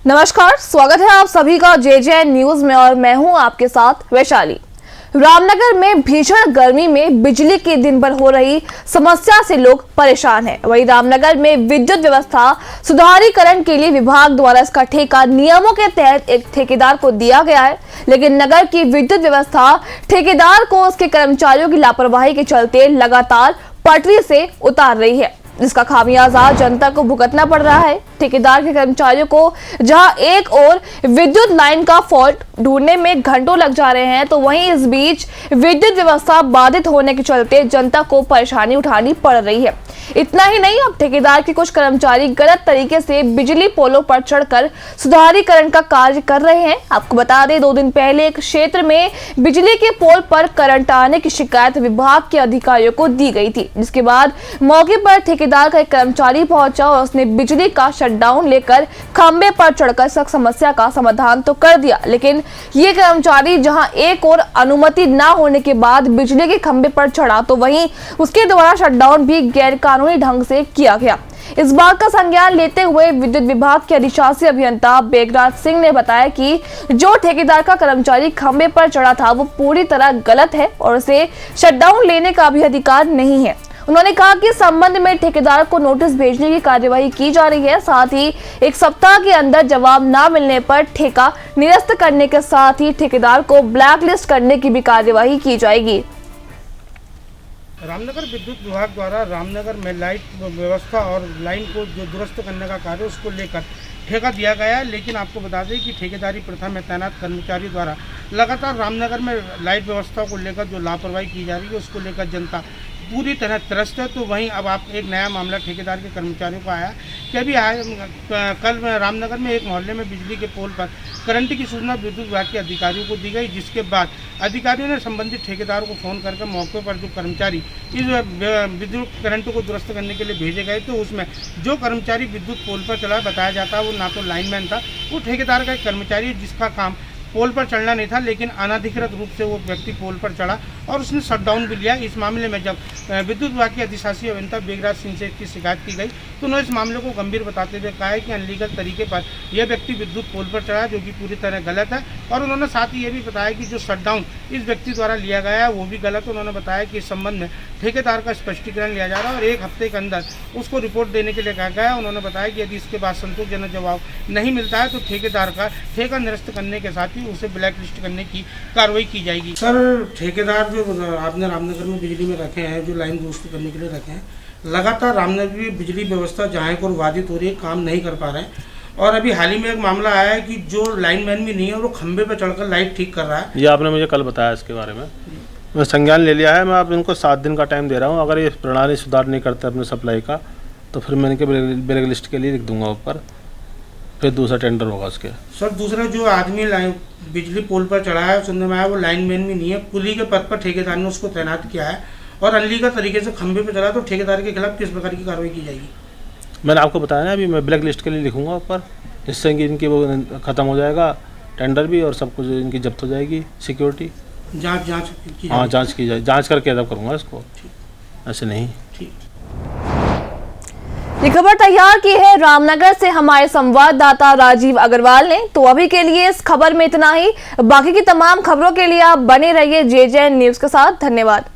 नमस्कार, स्वागत है आप सभी का जे न्यूज में और मैं हूं आपके साथ वैशाली। रामनगर में भीषण गर्मी में बिजली की दिन भर हो रही समस्या से लोग परेशान हैं। वहीं रामनगर में विद्युत व्यवस्था सुधारीकरण के लिए विभाग द्वारा इसका ठेका नियमों के तहत एक ठेकेदार को दिया गया है, लेकिन नगर की विद्युत व्यवस्था ठेकेदार को उसके कर्मचारियों की लापरवाही के चलते लगातार पटरी से उतार रही है, जिसका खामियाजा जनता को भुगतना पड़ रहा है। ठेकेदार के कर्मचारियों को जहां एक और विद्युत लाइन का फॉल्ट ढूंढने में घंटों लग जा रहे हैं, तो वहीं इस बीच विद्युत व्यवस्था बाधित होने के चलते जनता को परेशानी उठानी पड़ रही है। इतना ही नहीं, अब ठेकेदार के कुछ कर्मचारी गलत तरीके से बिजली पोलों पर चढ़कर सुधारीकरण का कार्य कर रहे हैं। आपको बता दें, 2 दिन पहले एक क्षेत्र में बिजली के पोल पर करंट आने की शिकायत विभाग के अधिकारियों को दी गई थी, जिसके बाद मौके पर ठेकेदार का एक कर्मचारी पहुंचा और उसने बिजली का शटडाउन लेकर खंबे पर चढ़कर समस्या का समाधान तो कर दिया, लेकिन ये कर्मचारी जहां एक और अनुमति न होने के बाद बिजली के खंबे पर चढ़ा, तो वहीं उसके द्वारा शटडाउन भी गैर कानूनी ढंग से किया गया। इस बात का संज्ञान लेते हुए विद्युत विभाग के अधिशासी अभियंता बेगराज सिंह ने बताया कि जो ठेकेदार का कर्मचारी खंबे पर चढ़ा था वो पूरी तरह गलत है और उसे शटडाउन लेने का भी अधिकार नहीं है। उन्होंने कहा कि संबंध में ठेकेदार को नोटिस भेजने की कार्यवाही की जा रही है। साथ ही 1 सप्ताह के अंदर जवाब न मिलने पर ठेका निरस्त करने के साथ ही ठेकेदार को ब्लैकलिस्ट करने की भी कार्यवाही की जाएगी। रामनगर विद्युत विभाग द्वारा रामनगर में लाइट व्यवस्था और लाइन को जो दुरुस्त करने का कार्य उसको लेकर ठेका दिया गया है, लेकिन आपको बता दें कि ठेकेदारी प्रथा में तैनात कर्मचारी द्वारा लगातार रामनगर में लाइट व्यवस्था को लेकर जो लापरवाही की जा रही है उसको लेकर जनता पूरी तरह त्रस्त है। तो वहीं अब आप एक नया मामला ठेकेदार के कर्मचारियों को आया कि अभी कल रामनगर में एक मोहल्ले में बिजली के पोल पर करंट की सूचना विद्युत विभाग के अधिकारियों को दी गई, जिसके बाद अधिकारियों ने संबंधित ठेकेदार को फ़ोन करके मौके पर जो कर्मचारी इस विद्युत करंट को दुरुस्त करने के लिए भेजे गए, तो उसमें जो कर्मचारी विद्युत पोल पर चला बताया जाता है वो ना तो लाइनमैन था, वो ठेकेदार का एक कर्मचारी जिसका काम पोल पर चढ़ना नहीं था, लेकिन अनधिकृत रूप से वो व्यक्ति पोल पर चढ़ा और उसने शटडाउन भी लिया। इस मामले में जब विद्युत विभाग के अधिशासी अभियंता बेगराज सिंह से इसकी शिकायत की गई, तो उन्होंने इस मामले को गंभीर बताते हुए कहा है कि अनलीगल तरीके पर यह व्यक्ति विद्युत पोल पर चढ़ा, जो कि पूरी तरह गलत है। और उन्होंने साथ ही ये भी बताया कि जो शटडाउन इस व्यक्ति द्वारा लिया गया है वो भी गलत है। उन्होंने बताया कि इस संबंध में ठेकेदार का स्पष्टीकरण लिया जा रहा है और 1 हफ्ते के अंदर उसको रिपोर्ट देने के लिए कहा गया है। उन्होंने बताया कि यदि इसके बाद संतोषजनक जवाब नहीं मिलता है तो ठेकेदार का ठेका निरस्त करने के साथ ही उसे ब्लैक लिस्ट करने की कार्रवाई की जाएगी। सर, ठेकेदार जो आपने रामनगर में बिजली में रखे हैं, जो लाइन दुरुस्त करने के लिए रखे हैं, लगातार रामनगर में बिजली व्यवस्था जहाँ को बाधित हो रही है, काम नहीं कर पा रहे हैं। और अभी हाल ही में एक मामला आया है कि जो लाइनमैन भी नहीं है वो खंबे पर चढ़कर लाइट ठीक कर रहा है। ये आपने मुझे कल बताया इसके बारे में, मैं संज्ञान ले लिया है। मैं आप इनको 7 दिन का टाइम दे रहा हूँ। अगर ये प्रणाली सुधार नहीं करते अपने सप्लाई का तो फिर मैं इनके ब्लैक लिस्ट के लिए लिख दूंगा ऊपर, फिर दूसरा टेंडर होगा उसके। सर, दूसरा जो आदमी लाइन बिजली पोल पर चढ़ा है, सुनने में आया वो लाइनमैन भी नहीं है, कुली के पद पर ठेकेदार ने उसको तैनात किया है और अनलीगल तरीके से खंबे पर चला, तो ठेकेदार के खिलाफ किस प्रकार की कार्रवाई की जाएगी? मैंने आपको बताया ना, अभी मैं ब्लैक लिस्ट के लिए लिखूंगा ऊपर, जिससे कि इनकी वो ख़त्म हो जाएगा टेंडर भी और सब कुछ इनकी जब्त हो जाएगी। सिक्योरिटी जाँच हाँ जाँच की जाए, जाँच करके अदब करूँगा इसको, ऐसे नहीं। ठीक। ये खबर तैयार की है रामनगर से हमारे संवाददाता राजीव अग्रवाल ने। तो अभी के लिए इस खबर में इतना ही। बाकी की तमाम खबरों के लिए आप बने रहिए जे न्यूज के साथ। धन्यवाद।